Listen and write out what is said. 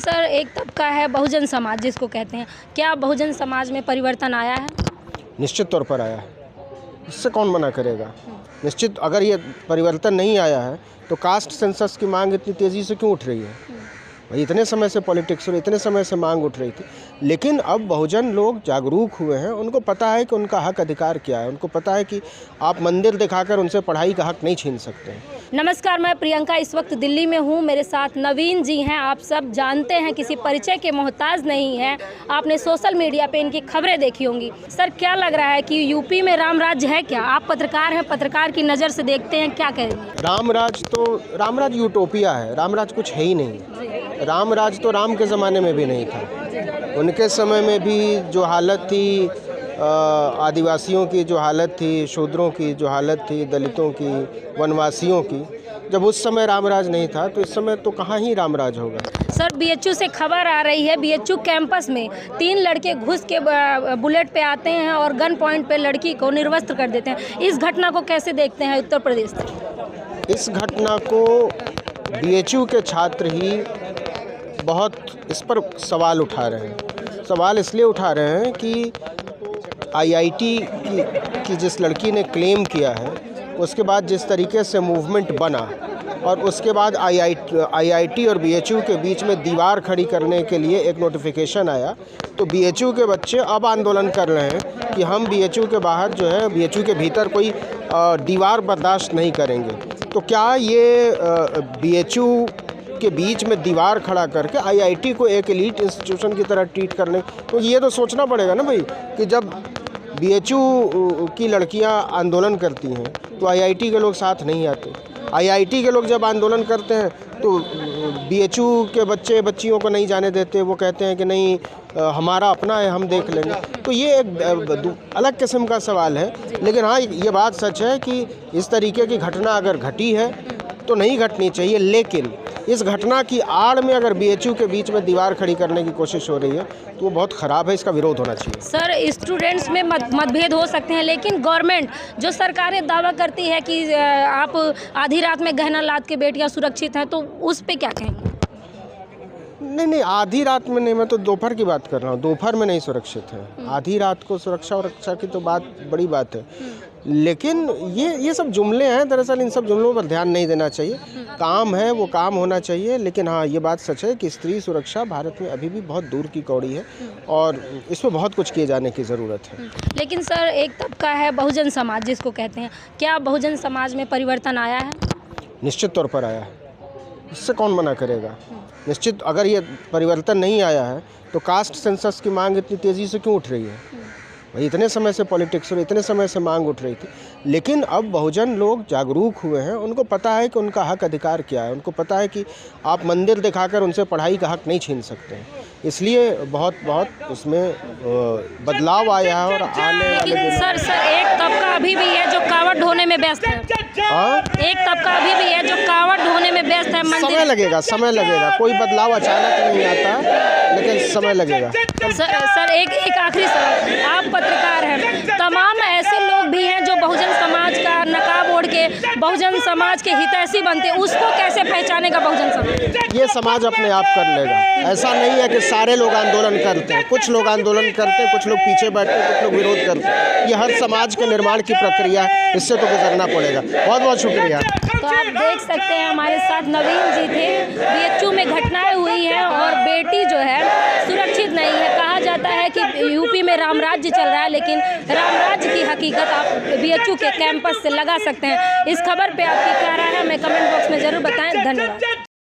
Sir एक तबका है बहुजन समाज जिसको कहते हैं, क्या बहुजन समाज में परिवर्तन आया है? निश्चित तौर पर आया है। इससे कौन मना करेगा। निश्चित, अगर ये परिवर्तन नहीं आया है तो कास्ट सेंसस की मांग इतनी तेज़ी से क्यों उठ रही है। भाई इतने समय से पॉलिटिक्स और इतने समय से मांग उठ रही थी, लेकिन अब बहुजन लोग जागरूक हुए हैं। उनको पता है कि उनका हक अधिकार क्या है। उनको पता है कि आप मंदिर दिखाकर उनसे पढ़ाई का हक नहीं छीन सकते हैं। नमस्कार, मैं प्रियंका इस वक्त दिल्ली में हूँ। मेरे साथ नवीन जी हैं। आप सब जानते हैं, किसी परिचय के मोहताज नहीं है। आपने सोशल मीडिया पे इनकी खबरें देखी होंगी। सर क्या लग रहा है कि यूपी में राम राज्य है क्या? आप पत्रकार हैं, पत्रकार की नज़र से देखते हैं, क्या कहेंगे? राम राज यूटोपिया है। राम राज कुछ है ही नहीं। राम राज तो राम के ज़माने में भी नहीं था। उनके समय में भी जो हालत थी, आदिवासियों की जो हालत थी, शूद्रों की जो हालत थी, दलितों की, वनवासियों की, जब उस समय रामराज नहीं था तो इस समय तो कहाँ ही रामराज होगा। सर बीएचयू से खबर आ रही है, बीएचयू कैंपस में 3 लड़के घुस के बुलेट पे आते हैं और गन पॉइंट पे लड़की को निर्वस्त्र कर देते हैं। इस घटना को कैसे देखते हैं उत्तर प्रदेश से? इस घटना को बीएचयू के छात्र ही बहुत इस पर सवाल उठा रहे हैं। सवाल इसलिए उठा रहे हैं कि आईआईटी की जिस लड़की ने क्लेम किया है, उसके बाद जिस तरीके से मूवमेंट बना और उसके बाद आईआईटी और बीएचयू के बीच में दीवार खड़ी करने के लिए एक नोटिफिकेशन आया, तो बीएचयू के बच्चे अब आंदोलन कर रहे हैं कि हम बीएचयू के बाहर जो है, बीएचयू के भीतर कोई दीवार बर्दाश्त नहीं करेंगे। तो क्या ये बीएचयू के बीच में दीवार खड़ा करके आईआईटी को एक एलीट इंस्टीट्यूशन की तरह ट्रीट करने, तो ये तो सोचना पड़ेगा ना भाई कि जब बीएचयू की लड़कियां आंदोलन करती हैं तो आईआईटी के लोग साथ नहीं आते। आईआईटी के लोग जब आंदोलन करते हैं तो बीएचयू के बच्चे बच्चियों को नहीं जाने देते। वो कहते हैं कि नहीं, हमारा अपना है, हम देख लेंगे। तो ये एक अलग किस्म का सवाल है। लेकिन हाँ, ये बात सच है कि इस तरीके की घटना अगर घटी है तो नहीं घटनी चाहिए, लेकिन इस घटना की आड़ में अगर बीएचयू के बीच में दीवार खड़ी करने की कोशिश हो रही है तो वो बहुत ख़राब है। इसका विरोध होना चाहिए। सर स्टूडेंट्स में मतभेद हो सकते हैं, लेकिन गवर्नमेंट जो सरकारें दावा करती है कि आप आधी रात में गहना लाद के बेटियां सुरक्षित हैं, तो उस पे क्या कहेंगे? नहीं, आधी रात में नहीं, मैं तो दोपहर की बात कर रहा हूँ। दोपहर में नहीं सुरक्षित है। आधी रात को सुरक्षा और रक्षा की तो बात बड़ी बात है, लेकिन ये सब जुमले हैं। दरअसल इन सब जुमलों पर ध्यान नहीं देना चाहिए। काम है वो काम होना चाहिए। लेकिन हाँ, ये बात सच है कि स्त्री सुरक्षा भारत में अभी भी बहुत दूर की कौड़ी है और इस पर बहुत कुछ किए जाने की ज़रूरत है। लेकिन सर एक तबका है बहुजन समाज जिसको कहते हैं, क्या बहुजन समाज में परिवर्तन आया है? निश्चित तौर पर आया है। इससे कौन मना करेगा। निश्चित, अगर ये परिवर्तन नहीं आया है तो कास्ट सेंसस की मांग इतनी तेज़ी से क्यों उठ रही है। भाई इतने समय से पॉलिटिक्स और इतने समय से मांग उठ रही थी, लेकिन अब बहुजन लोग जागरूक हुए हैं। उनको पता है कि उनका हक अधिकार क्या है। उनको पता है कि आप मंदिर दिखाकर उनसे पढ़ाई का हक नहीं छीन सकते हैं। इसलिए बहुत उसमें बदलाव आया है और आने वाले सर एक तबका अभी भी है जो कावड़ ढोने में व्यस्त है। एक तबका अभी भी है जो कावड़ ढोने में व्यस्त है। समय लगेगा। कोई बदलाव अचानक नहीं आता, लेकिन समय लगेगा। सर एक आखिरी सवाल, आप पत्रकार हैं, तमाम ऐसे लोग भी हैं जो बहुजन समाज का नकाब ओढ़ के बहुजन समाज के हितैषी बनते हैं, उसको कैसे पहचानेगा बहुजन समाज? ये समाज अपने आप कर लेगा। ऐसा नहीं है कि सारे लोग आंदोलन करते हैं। कुछ लोग आंदोलन करते हैं, कुछ लोग पीछे बैठते हैं, कुछ लोग विरोध करते हैं। ये हर समाज के निर्माण की प्रक्रिया है, इससे तो गुजरना पड़ेगा। बहुत बहुत शुक्रिया। तो आप देख सकते हैं हमारे साथ नवीन जी थे। बीएचयू में घटनाएं हुई हैं और बेटी जो है सुरक्षित नहीं है। कहा जाता है कि यूपी में राम राज्य चल रहा है, लेकिन राम राज्य की हकीकत आप बीएचयू के कैंपस से लगा सकते हैं। इस खबर पे आपकी क्या राय है, हमें कमेंट बॉक्स में ज़रूर बताएं। धन्यवाद।